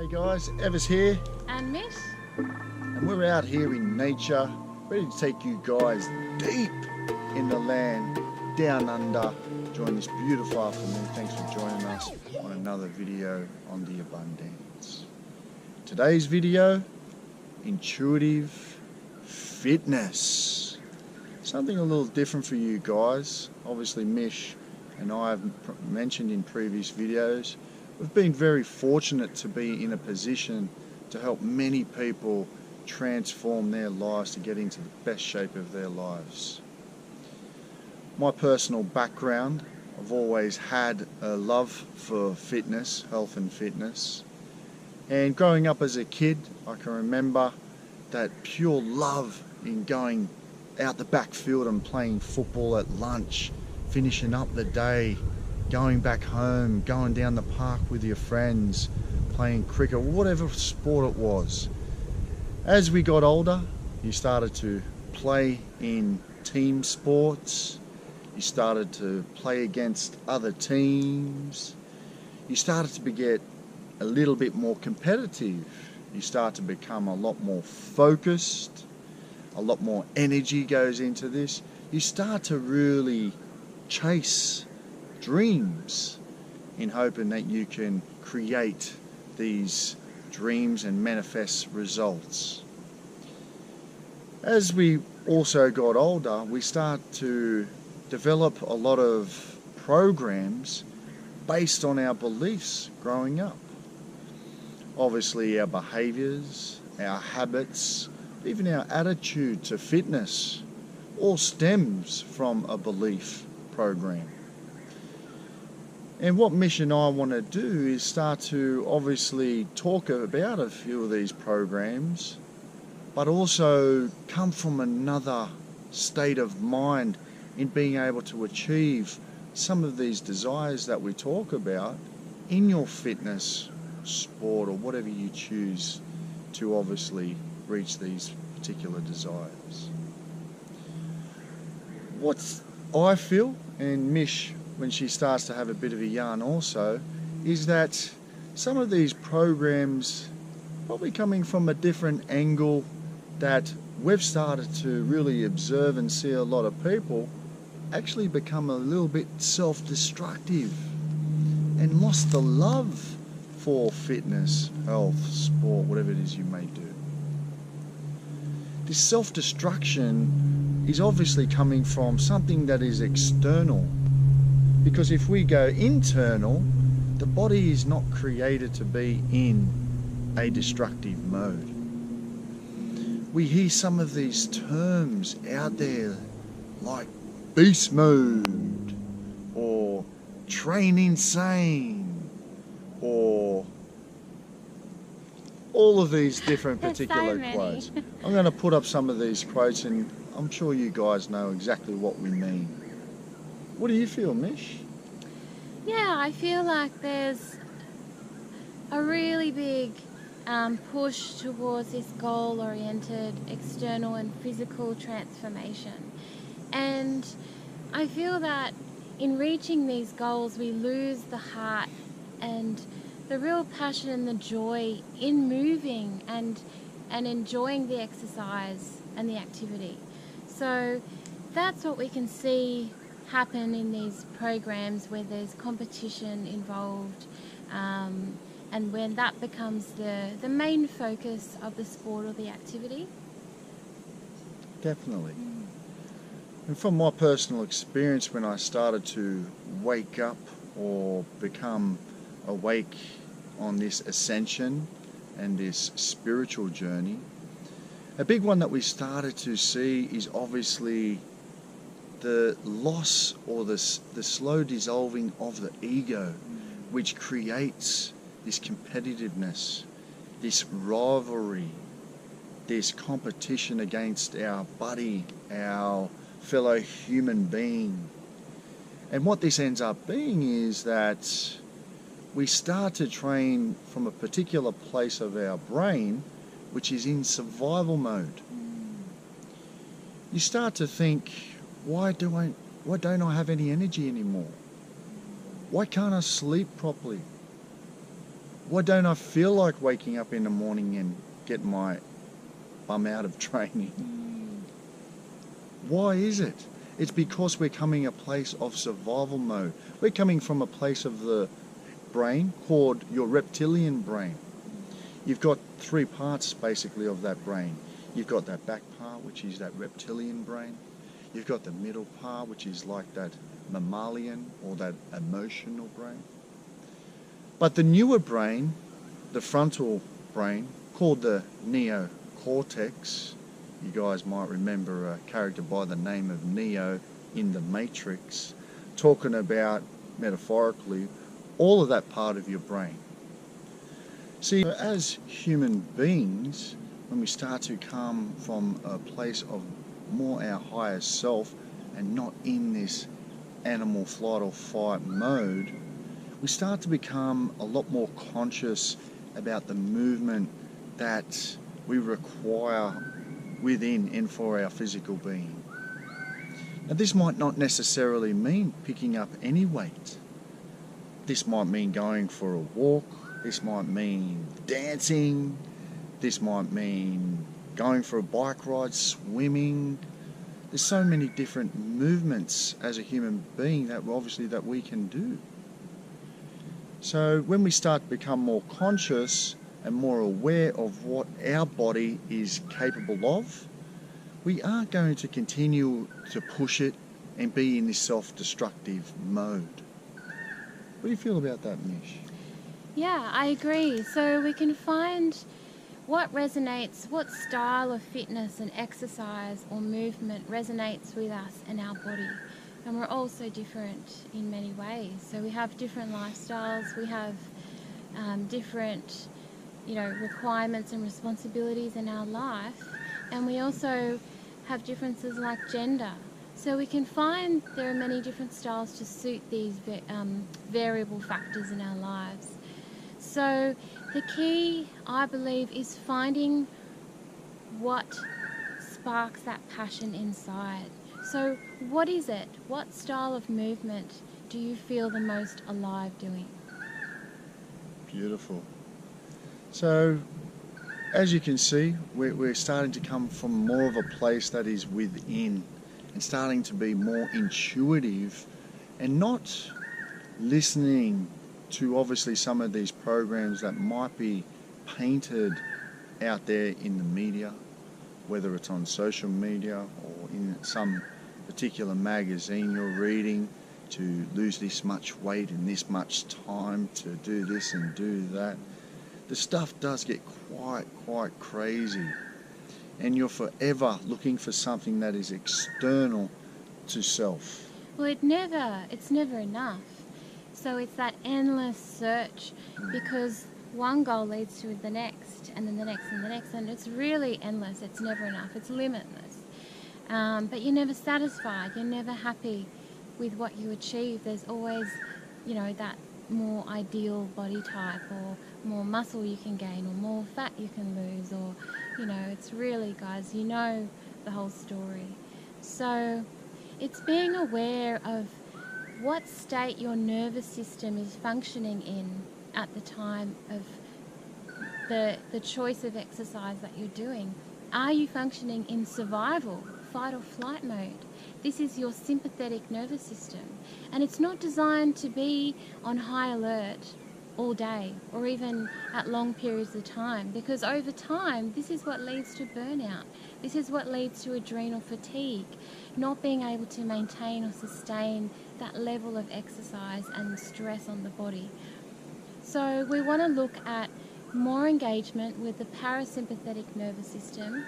Hey guys, Evers here, And Mish? and we're out here in nature, ready to take you guys deep in the land, down under, during this beautiful afternoon. Thanks for joining us on another video on the abundance. Today's video, intuitive fitness. Something a little different for you guys. Obviously Mish and I have mentioned in previous videos, we've been very fortunate to be in a position to help many people transform their lives to get into the best shape of their lives. My personal background, I've always had a love for fitness, health and fitness. And growing up as a kid, I can remember that pure love in going out the backfield and playing football at lunch, finishing up the day, going back home, going down the park with your friends, playing cricket, whatever sport it was. As we got older, you started to play in team sports, you started to play against other teams, you started to get a little bit more competitive, you start to become a lot more focused, a lot more energy goes into this. You start to really chase dreams in hoping that you can create these dreams and manifest results. As we also got older, we start to develop a lot of programs based on our beliefs growing up. Obviously our behaviors, our habits, even our attitude to fitness all stems from a belief program. And what Mish and I want to do is start to obviously talk about a few of these programs, but also come from another state of mind in being able to achieve some of these desires that we talk about in your fitness, sport, or whatever you choose to obviously reach these particular desires. What I feel, and Mish, when she starts to have a bit of a yarn also, is that some of these programs probably coming from a different angle that we've started to really observe and see a lot of people actually become a little bit self-destructive and lost the love for fitness, health, sport, whatever it is you may do. This self-destruction is obviously coming from something that is external, because if we go internal, the body is not created to be in a destructive mode. We hear some of these terms out there like beast mode or train insane or all of these different particular quotes. I'm going to put up some of these quotes and I'm sure you guys know exactly what we mean. What do you feel, Mish? Yeah, I feel like there's a really big push towards this goal-oriented external and physical transformation. And I feel that in reaching these goals we lose the heart and the real passion and the joy in moving and enjoying the exercise and the activity. So that's what we can see happen in these programs where there's competition involved, and when that becomes the main focus of the sport or the activity. Definitely. And from my personal experience, when I started to wake up or become awake on this ascension and this spiritual journey, a big one that we started to see is obviously the loss or the slow dissolving of the ego, which creates this competitiveness, this rivalry, this competition against our buddy, our fellow human being. And what this ends up being is that we start to train from a particular place of our brain which is in survival mode. You start to think, why don't I have any energy anymore? Why can't I sleep properly? Why don't I feel like waking up in the morning and get my bum out of training? Why is it? It's because we're coming a place of survival mode. We're coming from a place of the brain called your reptilian brain. You've got three parts basically of that brain. You've got that back part, which is that reptilian brain. You've got the middle part, which is like that mammalian or that emotional brain. But the newer brain, the frontal brain, called the neocortex, you guys might remember a character by the name of Neo in The Matrix, talking about, metaphorically, all of that part of your brain. See, as human beings, when we start to come from a place of more our higher self and not in this animal flight or fight mode, we start to become a lot more conscious about the movement that we require within and for our physical being. Now, this might not necessarily mean picking up any weight. This might mean going for a walk. This might mean dancing. This might mean going for a bike ride, swimming. There's so many different movements as a human being that we can do. So when we start to become more conscious and more aware of what our body is capable of, we are going to continue to push it and be in this self-destructive mode. What do you feel about that, Mish? Yeah, I agree. So we can find what resonates, what style of fitness and exercise or movement resonates with us and our body. And we're all so different in many ways. So we have different lifestyles, we have different, requirements and responsibilities in our life, and we also have differences like gender. So we can find there are many different styles to suit these variable factors in our lives. So the key, I believe, is finding what sparks that passion inside. So what is it? What style of movement do you feel the most alive doing? Beautiful. So, as you can see, we're starting to come from more of a place that is within and starting to be more intuitive and not listening to obviously some of these programs that might be painted out there in the media, whether it's on social media or in some particular magazine you're reading, to lose this much weight in this much time, to do this and do that. The stuff does get quite crazy, and you're forever looking for something that is external to self. Well, it's never enough. So it's that endless search, because one goal leads to the next, and then the next and the next, and it's really endless. It's never enough. It's limitless. But you're never satisfied. You're never happy with what you achieve. There's always, that more ideal body type, or more muscle you can gain, or more fat you can lose, or, it's really, guys, the whole story. So it's being aware of what state your nervous system is functioning in at the time of the choice of exercise that you're doing. Are you functioning in survival, fight or flight mode? This is your sympathetic nervous system, and it's not designed to be on high alert all day or even at long periods of time, because over time this is what leads to burnout. This is what leads to adrenal fatigue, not being able to maintain or sustain that level of exercise and stress on the body. So we want to look at more engagement with the parasympathetic nervous system,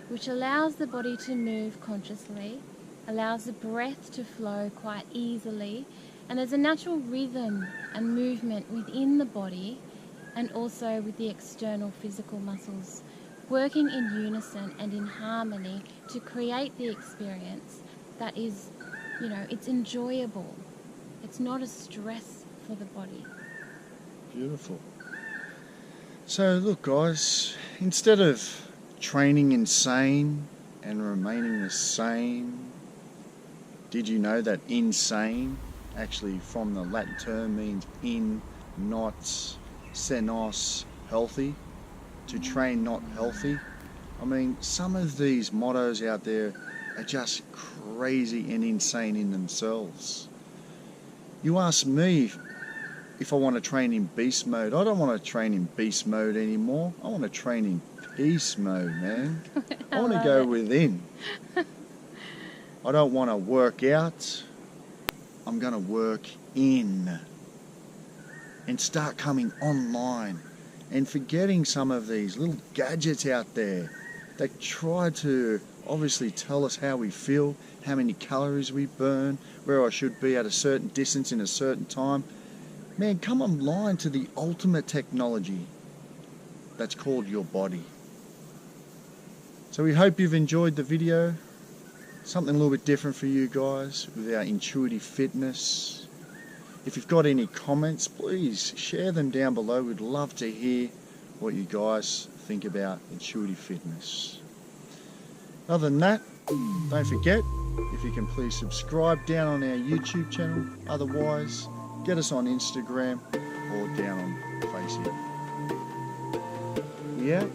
which allows the body to move consciously, allows the breath to flow quite easily, and there's a natural rhythm and movement within the body and also with the external physical muscles working in unison and in harmony to create the experience that is, it's enjoyable. It's not a stress for the body. Beautiful. So look, guys, instead of training insane and remaining the same, did you know that insane actually from the Latin term means in, not senos healthy, to train not healthy. I mean, some of these mottos out there are just crazy and insane in themselves. You ask me if I want to train in beast mode. I don't want to train in beast mode anymore. I want to train in peace mode, man. I want to go within. I don't want to work out. I'm going to work in and start coming online and forgetting some of these little gadgets out there that try to obviously tell us how we feel, how many calories we burn, where I should be at a certain distance in a certain time. Man, come online to the ultimate technology that's called your body. So we hope you've enjoyed the video. Something a little bit different for you guys with our intuitive fitness. If you've got any comments, please share them down below. We'd love to hear what you guys think about intuitive fitness. Other than that, don't forget, if you can please subscribe down on our YouTube channel. Otherwise, get us on Instagram or down on Facebook. Yeah.